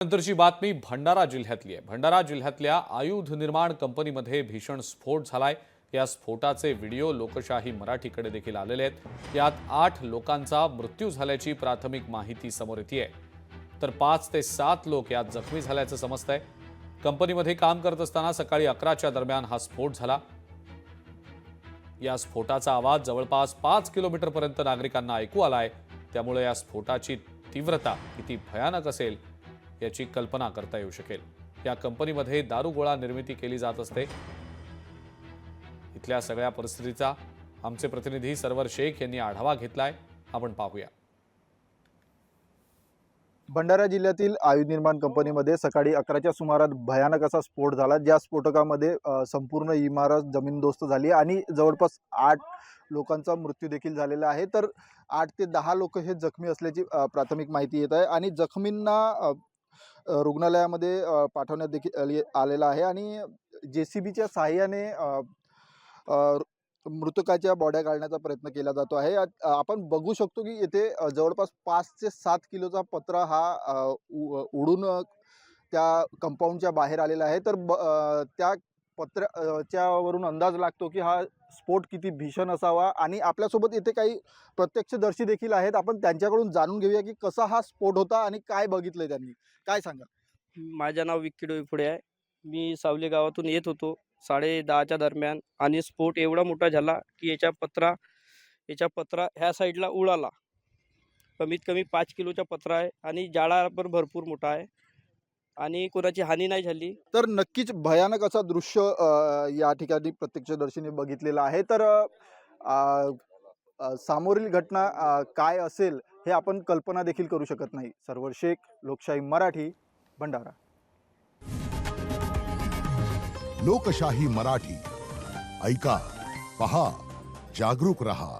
नंतरची बातमी भंडारा जिल्ह्यातली आहे। भंडारा जिल्ह्यातल्या आयुध निर्माण कंपनीमध्ये भीषण स्फोट झालाय। या स्फोटाचे व्हिडिओ लोकशाही मराठीकडे देखील आलेले आहेत। यात 8 लोकांचा मृत्यू झाल्याची प्राथमिक माहिती समोर येते आहे, तर 5 ते 7 लोक यात जखमी झाल्याचं समजतंय। कंपनीमध्ये काम करत असताना सकाळी 11च्या दरम्यान हा स्फोट झाला। या स्फोटाचा आवाज जवळपास 5 किलोमीटरपर्यंत नागरिकांना ऐकू आलाय। त्यामुळे या स्फोटाची तीव्रता किती भयानक असेल याची कल्पना करता येऊ शकेल। या कंपनीमध्ये दारुगोळा निर्मिती केली जात असते। इथल्या सगळ्या परिस्थितीचा आमचे प्रतिनिधी सरवर शेख यांनी आढावा घेतलाय, आपण पाहूया। भंडारा जिल्ह्यातील आयुध निर्माण कंपनीमध्ये सकाळी 11च्या सुमारास भयानक असा स्फोट झाला, ज्या स्फोटकामध्ये संपूर्ण इमारत जमीनदोस्त झाली आणि जवळपास 8 लोकांचा मृत्यू देखील झालेला आहे। तर 8 ते 10 लोक हे जखमी असल्याची प्राथमिक माहिती येत आहे आणि जखमींना रुग्णालयामध्ये पाठवण्यात देखील आलेला आहे आणि जेसीबीच्या सहाय्याने मृतकाच्या बॉड्या काढण्याचा प्रयत्न केला जातो आहे। आपण बघू शकतो की येथे जवळपास 5 ते 7 किलोचा पत्रा हा उडून त्या कंपाऊंडच्या बाहेर आलेला आहे। तर त्या पत्र्याच्यावरून अंदाज लागतो की हा स्फोट किती भीषण असावा आणि आपल्यासोबत येथे काही प्रत्यक्षदर्शी देखील आहेत। आपण त्यांच्याकडून जाणून घेऊया की कसा हा स्फोट होता आणि काय बघितलंय त्यांनी, काय सांगा। माझे नाव विक्की डोईफोडे आहे। मी सावली गावातून येत होतो 10:30च्या दरम्यान आणि स्फोट एवढा मोठा झाला की याचा पत्रा ह्या साईडला उडाला। कमीत कमी 5 किलोचा पत्रा आहे आणि जाळा पण भरपूर मोठा आहे आणि कोणाची हानी नाही झाली। तर नक्कीच भयानक असा दृश्य या ठिकाणी प्रत्यक्षदर्शीने बघितलेला आहे। तर समोरील घटना काय असेल हे आपण कल्पना देखील करू शकत नाही। सरवर शेख, लोकशाही मराठी, भंडारा। लोकशाही मराठी ऐका, पहा, जागरूक रहा।